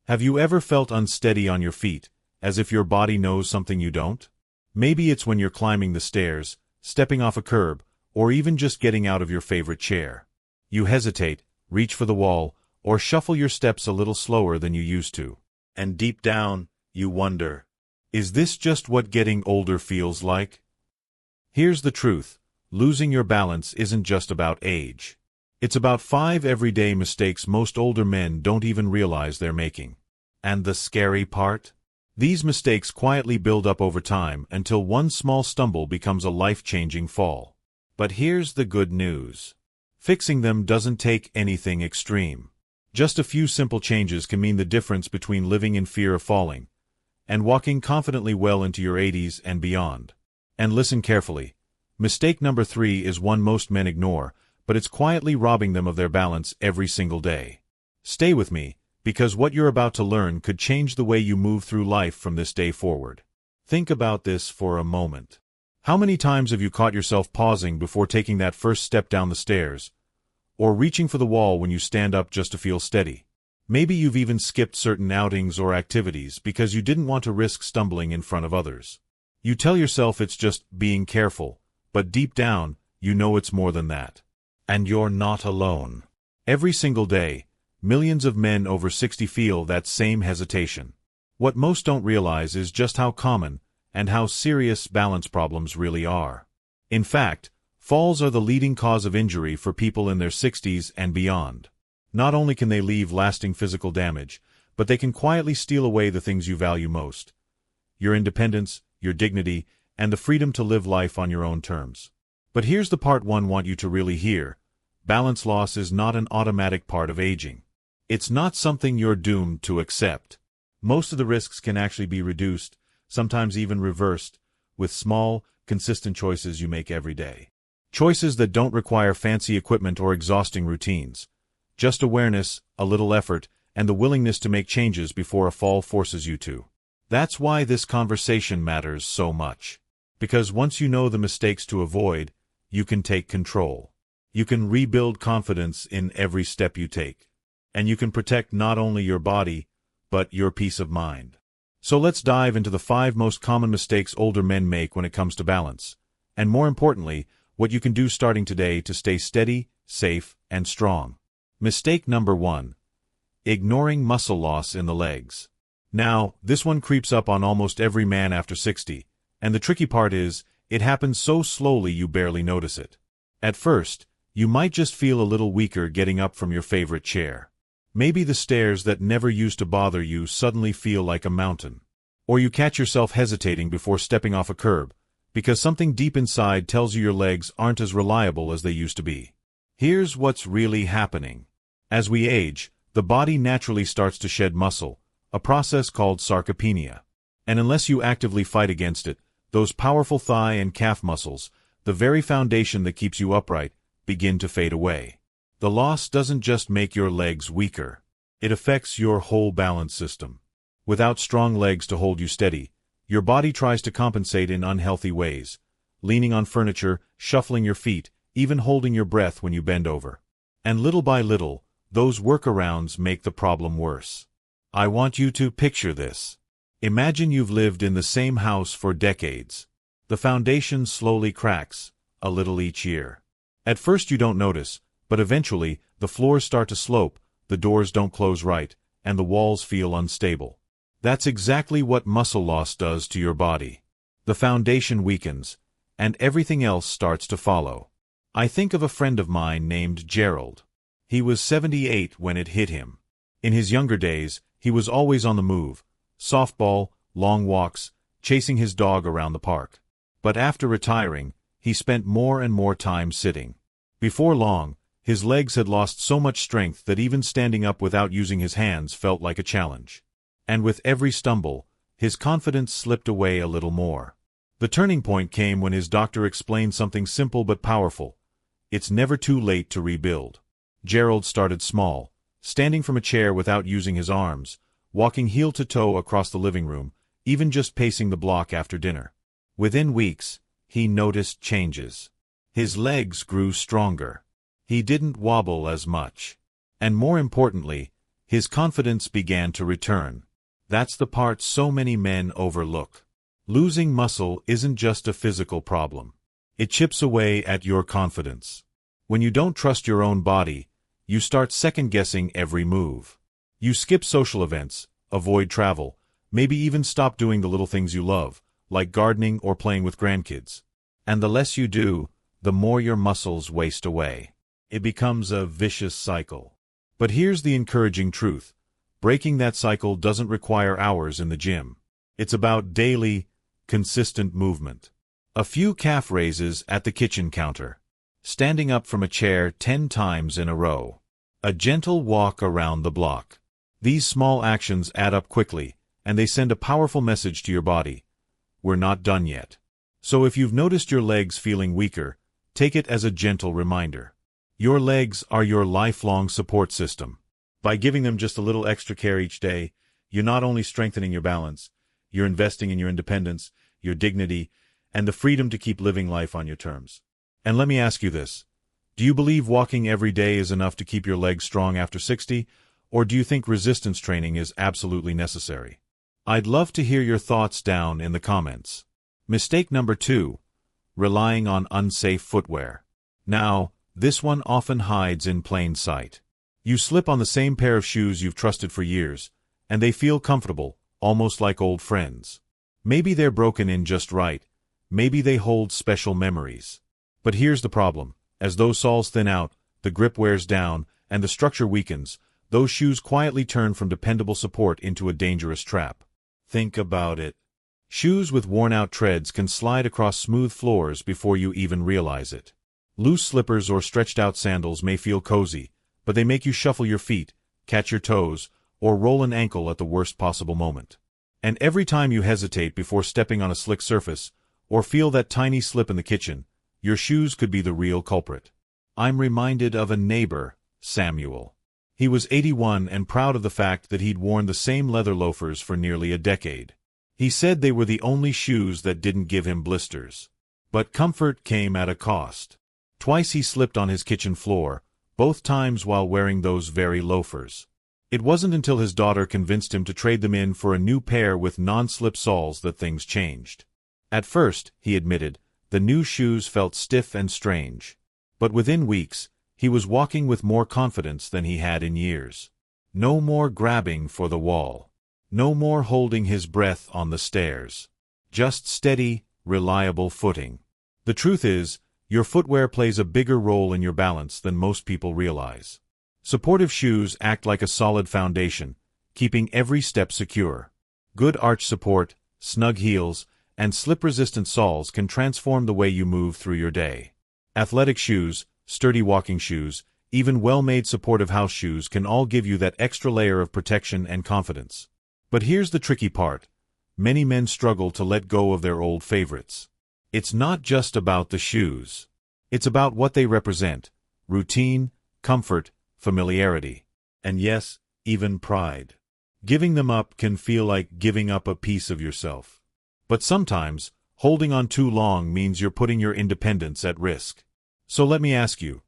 Have you ever felt unsteady on your feet, as if your body knows something you don't? Maybe it's when you're climbing the stairs, stepping off a curb, or even just getting out of your favorite chair. You hesitate, reach for the wall, or shuffle your steps a little slower than you used to. And deep down, you wonder, is this just what getting older feels like? Here's the truth. Losing your balance isn't just about age. It's about 5 everyday mistakes most older men don't even realize they're making. And the scary part? These mistakes quietly build up over time until one small stumble becomes a life-changing fall. But here's the good news. Fixing them doesn't take anything extreme. Just a few simple changes can mean the difference between living in fear of falling and walking confidently well into your 80s and beyond. And listen carefully. Mistake number 3 is one most men ignore, but it's quietly robbing them of their balance every single day. Stay with me, because what you're about to learn could change the way you move through life from this day forward. Think about this for a moment. How many times have you caught yourself pausing before taking that first step down the stairs, or reaching for the wall when you stand up just to feel steady? Maybe you've even skipped certain outings or activities because you didn't want to risk stumbling in front of others. You tell yourself it's just being careful, but deep down, you know it's more than that. And you're not alone. Every single day, millions of men over 60 feel that same hesitation. What most don't realize is just how common and how serious balance problems really are. In fact, falls are the leading cause of injury for people in their 60s and beyond. Not only can they leave lasting physical damage, but they can quietly steal away the things you value most: your independence, your dignity, and the freedom to live life on your own terms. But here's the part one want you to really hear. Balance loss is not an automatic part of aging. It's not something you're doomed to accept. Most of the risks can actually be reduced, sometimes even reversed, with small, consistent choices you make every day. Choices that don't require fancy equipment or exhausting routines. Just awareness, a little effort, and the willingness to make changes before a fall forces you to. That's why this conversation matters so much. Because once you know the mistakes to avoid, you can take control. You can rebuild confidence in every step you take. And you can protect not only your body, but your peace of mind. So let's dive into the 5 most common mistakes older men make when it comes to balance. And more importantly, what you can do starting today to stay steady, safe, and strong. Mistake number 1. Ignoring muscle loss in the legs. Now, this one creeps up on almost every man after 60. And the tricky part is, it happens so slowly you barely notice it. At first, you might just feel a little weaker getting up from your favorite chair. Maybe the stairs that never used to bother you suddenly feel like a mountain. Or you catch yourself hesitating before stepping off a curb, because something deep inside tells you your legs aren't as reliable as they used to be. Here's what's really happening. As we age, the body naturally starts to shed muscle, a process called sarcopenia. And unless you actively fight against it, those powerful thigh and calf muscles, the very foundation that keeps you upright, begin to fade away. The loss doesn't just make your legs weaker. It affects your whole balance system. Without strong legs to hold you steady, your body tries to compensate in unhealthy ways, leaning on furniture, shuffling your feet, even holding your breath when you bend over. And little by little, those workarounds make the problem worse. I want you to picture this. Imagine you've lived in the same house for decades. The foundation slowly cracks, a little each year. At first you don't notice, but eventually, the floors start to slope, the doors don't close right, and the walls feel unstable. That's exactly what muscle loss does to your body. The foundation weakens, and everything else starts to follow. I think of a friend of mine named Gerald. He was 78 when it hit him. In his younger days, he was always on the move. Softball, long walks, chasing his dog around the park. But after retiring, he spent more and more time sitting. Before long, his legs had lost so much strength that even standing up without using his hands felt like a challenge. And with every stumble, his confidence slipped away a little more. The turning point came when his doctor explained something simple but powerful. It's never too late to rebuild. Gerald started small, standing from a chair without using his arms, walking heel to toe across the living room, even just pacing the block after dinner. Within weeks, he noticed changes. His legs grew stronger. He didn't wobble as much. And more importantly, His confidence began to return. That's the part so many men overlook. Losing muscle isn't just a physical problem. It chips away at your confidence. When you don't trust your own body, you start second-guessing every move. You skip social events, avoid travel, maybe even stop doing the little things you love, like gardening or playing with grandkids. And the less you do, the more your muscles waste away. It becomes a vicious cycle. But here's the encouraging truth. Breaking that cycle doesn't require hours in the gym. It's about daily, consistent movement. A few calf raises at the kitchen counter. Standing up from a chair 10 times in a row. A gentle walk around the block. These small actions add up quickly, and they send a powerful message to your body. We're not done yet. So if you've noticed your legs feeling weaker, take it as a gentle reminder. Your legs are your lifelong support system. By giving them just a little extra care each day, you're not only strengthening your balance, you're investing in your independence, your dignity, and the freedom to keep living life on your terms. And let me ask you this. Do you believe walking every day is enough to keep your legs strong after 60, or do you think resistance training is absolutely necessary? I'd love to hear your thoughts down in the comments. Mistake number 2. Relying on unsafe footwear. Now, this one often hides in plain sight. You slip on the same pair of shoes you've trusted for years, and they feel comfortable, almost like old friends. Maybe they're broken in just right, maybe they hold special memories. But here's the problem. As those soles thin out, the grip wears down, and the structure weakens, those shoes quietly turn from dependable support into a dangerous trap. Think about it. Shoes with worn-out treads can slide across smooth floors before you even realize it. Loose slippers or stretched-out sandals may feel cozy, but they make you shuffle your feet, catch your toes, or roll an ankle at the worst possible moment. And every time you hesitate before stepping on a slick surface, or feel that tiny slip in the kitchen, your shoes could be the real culprit. I'm reminded of a neighbor, Samuel. He was 81 and proud of the fact that he'd worn the same leather loafers for nearly a decade. He said they were the only shoes that didn't give him blisters. But comfort came at a cost. Twice he slipped on his kitchen floor, both times while wearing those very loafers. It wasn't until his daughter convinced him to trade them in for a new pair with non-slip soles that things changed. At first, he admitted, the new shoes felt stiff and strange. But within weeks, he was walking with more confidence than he had in years. No more grabbing for the wall. No more holding his breath on the stairs. Just steady, reliable footing. The truth is, your footwear plays a bigger role in your balance than most people realize. Supportive shoes act like a solid foundation, keeping every step secure. Good arch support, snug heels, and slip-resistant soles can transform the way you move through your day. Athletic shoes, sturdy walking shoes, even well-made supportive house shoes can all give you that extra layer of protection and confidence. But here's the tricky part. Many men struggle to let go of their old favorites. It's not just about the shoes. It's about what they represent: routine, comfort, familiarity, and yes, even pride. Giving them up can feel like giving up a piece of yourself. But sometimes, holding on too long means you're putting your independence at risk. So let me ask you,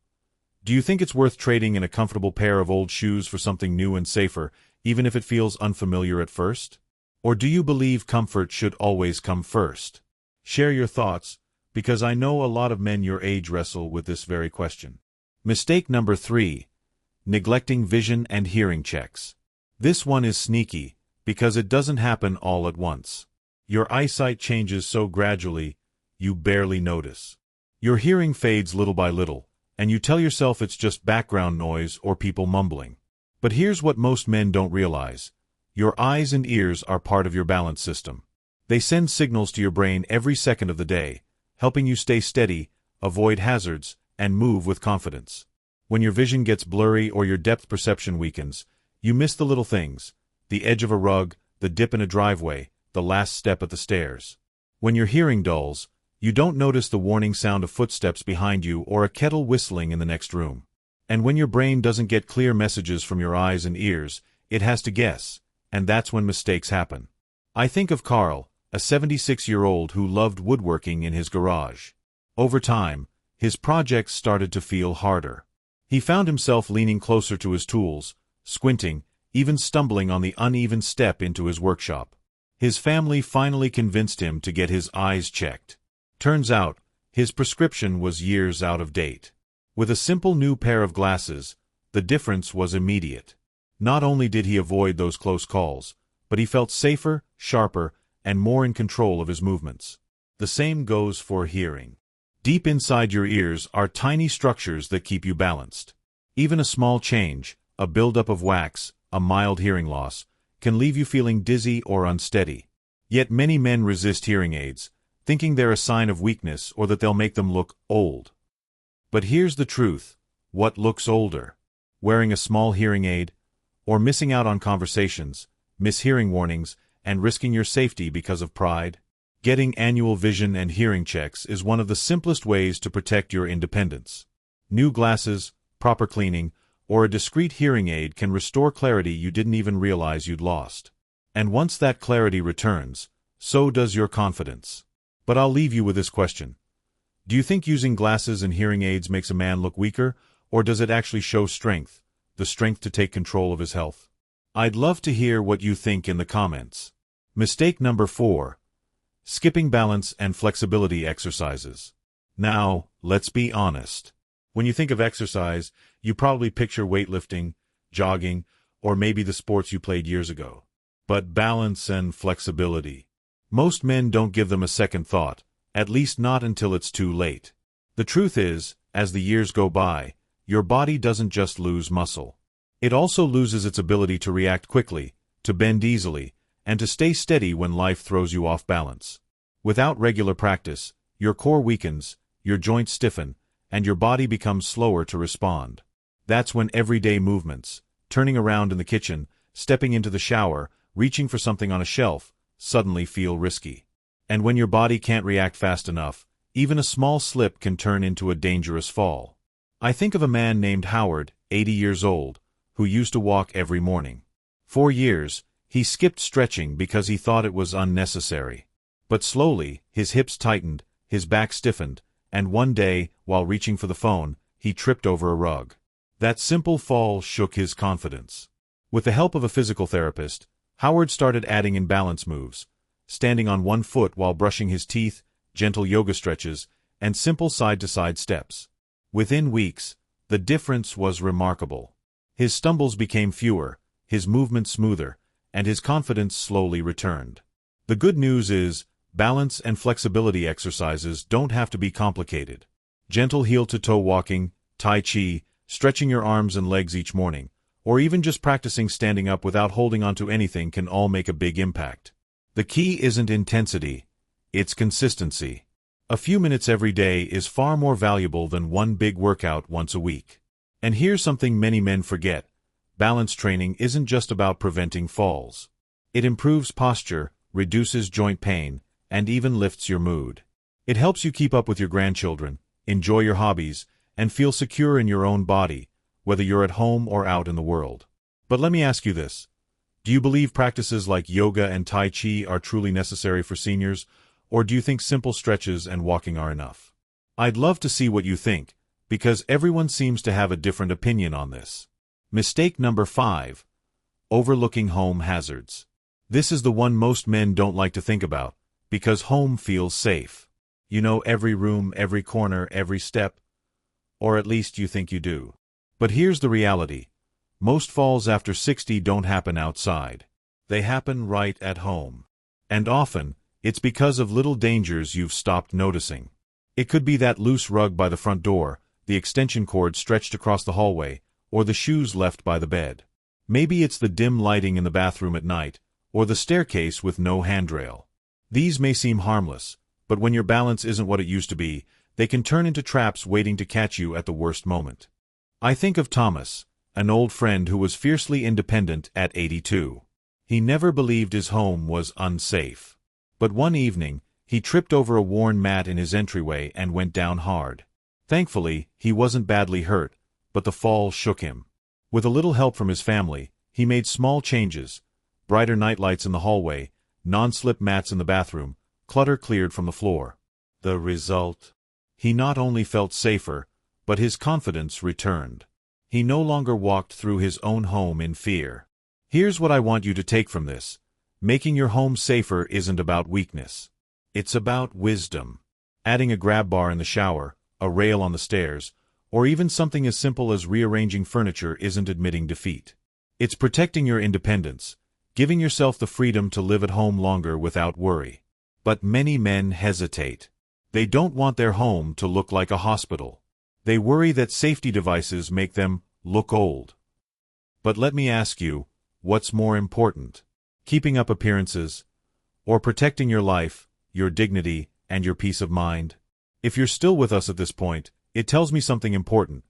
do you think it's worth trading in a comfortable pair of old shoes for something new and safer, even if it feels unfamiliar at first? Or do you believe comfort should always come first? Share your thoughts, because I know a lot of men your age wrestle with this very question. Mistake number 3. Neglecting vision and hearing checks. This one is sneaky, because it doesn't happen all at once. Your eyesight changes so gradually, you barely notice. Your hearing fades little by little, and you tell yourself it's just background noise or people mumbling. But here's what most men don't realize. Your eyes and ears are part of your balance system. They send signals to your brain every second of the day, helping you stay steady, avoid hazards, and move with confidence. When your vision gets blurry or your depth perception weakens, you miss the little things: the edge of a rug, the dip in a driveway, the last step at the stairs. When your hearing dulls, you don't notice the warning sound of footsteps behind you or a kettle whistling in the next room. And when your brain doesn't get clear messages from your eyes and ears, it has to guess, and that's when mistakes happen. I think of Carl, a 76-year-old who loved woodworking in his garage. Over time, his projects started to feel harder. He found himself leaning closer to his tools, squinting, even stumbling on the uneven step into his workshop. His family finally convinced him to get his eyes checked. Turns out, his prescription was years out of date. With a simple new pair of glasses, the difference was immediate. Not only did he avoid those close calls, but he felt safer, sharper, and more in control of his movements. The same goes for hearing. Deep inside your ears are tiny structures that keep you balanced. Even a small change, a buildup of wax, a mild hearing loss, can leave you feeling dizzy or unsteady. Yet many men resist hearing aids, thinking they're a sign of weakness or that they'll make them look old. But here's the truth: what looks older? Wearing a small hearing aid, or missing out on conversations, mishearing warnings, and risking your safety because of pride? Getting annual vision and hearing checks is one of the simplest ways to protect your independence. New glasses, proper cleaning, or a discreet hearing aid can restore clarity you didn't even realize you'd lost. And once that clarity returns, so does your confidence. But I'll leave you with this question. Do you think using glasses and hearing aids makes a man look weaker, or does it actually show strength, the strength to take control of his health? I'd love to hear what you think in the comments. Mistake number 4. Skipping balance and flexibility exercises. Now, let's be honest. When you think of exercise, you probably picture weightlifting, jogging, or maybe the sports you played years ago. But balance and flexibility. Most men don't give them a second thought, at least not until it's too late. The truth is, as the years go by, your body doesn't just lose muscle. It also loses its ability to react quickly, to bend easily, and to stay steady when life throws you off balance. Without regular practice, your core weakens, your joints stiffen, and your body becomes slower to respond. That's when everyday movements, turning around in the kitchen, stepping into the shower, reaching for something on a shelf, suddenly feel risky. And when your body can't react fast enough, even a small slip can turn into a dangerous fall. I think of a man named Howard, 80 years old, who used to walk every morning. For years, he skipped stretching because he thought it was unnecessary. But slowly, his hips tightened, his back stiffened, and one day, while reaching for the phone, he tripped over a rug. That simple fall shook his confidence. With the help of a physical therapist, Howard started adding in balance moves, standing on one foot while brushing his teeth, gentle yoga stretches, and simple side-to-side steps. Within weeks, the difference was remarkable. His stumbles became fewer, his movements smoother, and his confidence slowly returned. The good news is, balance and flexibility exercises don't have to be complicated. Gentle heel-to-toe walking, tai chi, stretching your arms and legs each morning, or even just practicing standing up without holding onto anything can all make a big impact. The key isn't intensity, it's consistency. A few minutes every day is far more valuable than one big workout once a week. And here's something many men forget. Balance training isn't just about preventing falls. It improves posture, reduces joint pain, and even lifts your mood. It helps you keep up with your grandchildren, enjoy your hobbies, and feel secure in your own body, whether you're at home or out in the world. But let me ask you this. Do you believe practices like yoga and tai chi are truly necessary for seniors, or do you think simple stretches and walking are enough? I'd love to see what you think, because everyone seems to have a different opinion on this. Mistake number 5. Overlooking home hazards. This is the one most men don't like to think about, because home feels safe. You know every room, every corner, every step, or at least you think you do. But here's the reality. Most falls after 60 don't happen outside. They happen right at home. And often, it's because of little dangers you've stopped noticing. It could be that loose rug by the front door, the extension cord stretched across the hallway, or the shoes left by the bed. Maybe it's the dim lighting in the bathroom at night, or the staircase with no handrail. These may seem harmless, but when your balance isn't what it used to be, they can turn into traps waiting to catch you at the worst moment. I think of Thomas, an old friend who was fiercely independent at 82. He never believed his home was unsafe. But one evening, he tripped over a worn mat in his entryway and went down hard. Thankfully, he wasn't badly hurt, but the fall shook him. With a little help from his family, he made small changes: brighter nightlights in the hallway, non-slip mats in the bathroom, clutter cleared from the floor. The result? He not only felt safer, but his confidence returned. He no longer walked through his own home in fear. Here's what I want you to take from this. Making your home safer isn't about weakness. It's about wisdom. Adding a grab bar in the shower, a rail on the stairs, or even something as simple as rearranging furniture isn't admitting defeat. It's protecting your independence, giving yourself the freedom to live at home longer without worry. But many men hesitate. They don't want their home to look like a hospital. They worry that safety devices make them look old. But let me ask you, what's more important? Keeping up appearances, or protecting your life, your dignity, and your peace of mind? If you're still with us at this point, it tells me something important.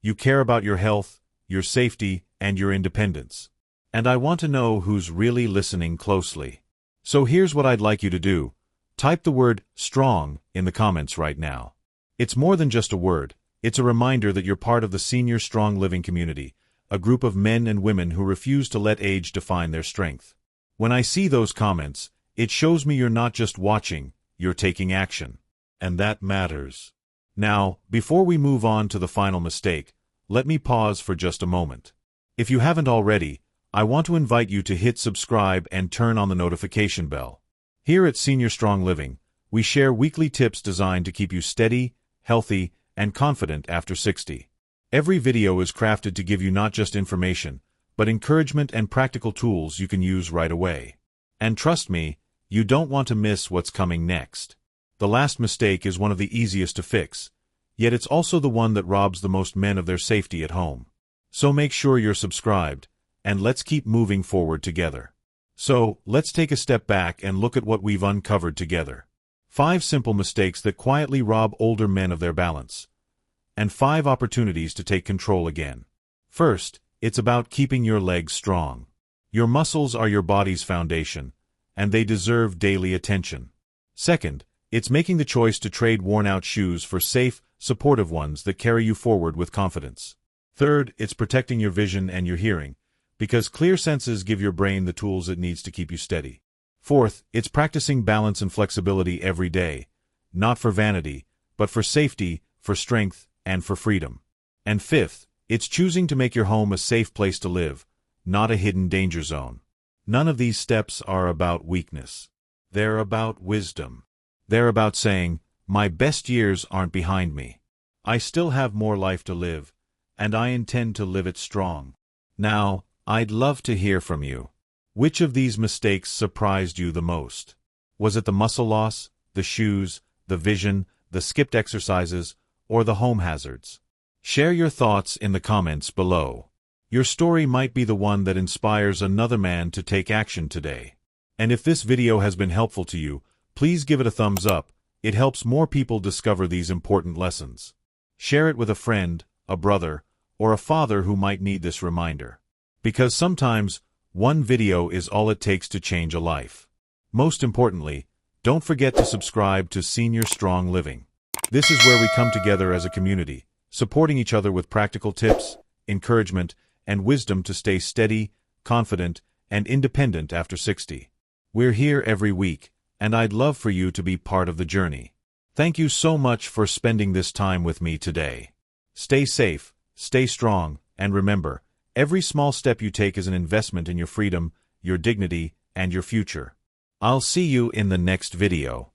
You care about your health, your safety, and your independence. And I want to know who's really listening closely. So here's what I'd like you to do. Type the word strong in the comments right now. It's more than just a word. It's a reminder that you're part of the Senior Strong Living community, a group of men and women who refuse to let age define their strength. When I see those comments, it shows me you're not just watching, you're taking action. And that matters. Now, before we move on to the final mistake, let me pause for just a moment. If you haven't already, I want to invite you to hit subscribe and turn on the notification bell. Here at Senior Strong Living, we share weekly tips designed to keep you steady, healthy, and confident after 60. Every video is crafted to give you not just information, but encouragement and practical tools you can use right away. And trust me, you don't want to miss what's coming next. The last mistake is one of the easiest to fix, yet it's also the one that robs the most men of their safety at home. So make sure you're subscribed, and let's keep moving forward together. So, let's take a step back and look at what we've uncovered together. 5 simple mistakes that quietly rob older men of their balance. And 5 opportunities to take control again. First, it's about keeping your legs strong. Your muscles are your body's foundation, and they deserve daily attention. Second, it's making the choice to trade worn-out shoes for safe, supportive ones that carry you forward with confidence. Third, it's protecting your vision and your hearing, because clear senses give your brain the tools it needs to keep you steady. Fourth, it's practicing balance and flexibility every day, not for vanity, but for safety, for strength, and for freedom. And fifth, it's choosing to make your home a safe place to live, not a hidden danger zone. None of these steps are about weakness. They're about wisdom. They're about saying, my best years aren't behind me. I still have more life to live, and I intend to live it strong. Now, I'd love to hear from you. Which of these mistakes surprised you the most? Was it the muscle loss, the shoes, the vision, the skipped exercises, or the home hazards? Share your thoughts in the comments below. Your story might be the one that inspires another man to take action today. And if this video has been helpful to you, please give it a thumbs up. It helps more people discover these important lessons. Share it with a friend, a brother, or a father who might need this reminder. Because sometimes, one video is all it takes to change a life. Most importantly, don't forget to subscribe to Senior Strong Living. This is where we come together as a community, supporting each other with practical tips, encouragement, and wisdom to stay steady, confident, and independent after 60. We're here every week, and I'd love for you to be part of the journey. Thank you so much for spending this time with me today. Stay safe, stay strong, and remember, every small step you take is an investment in your freedom, your dignity, and your future. I'll see you in the next video.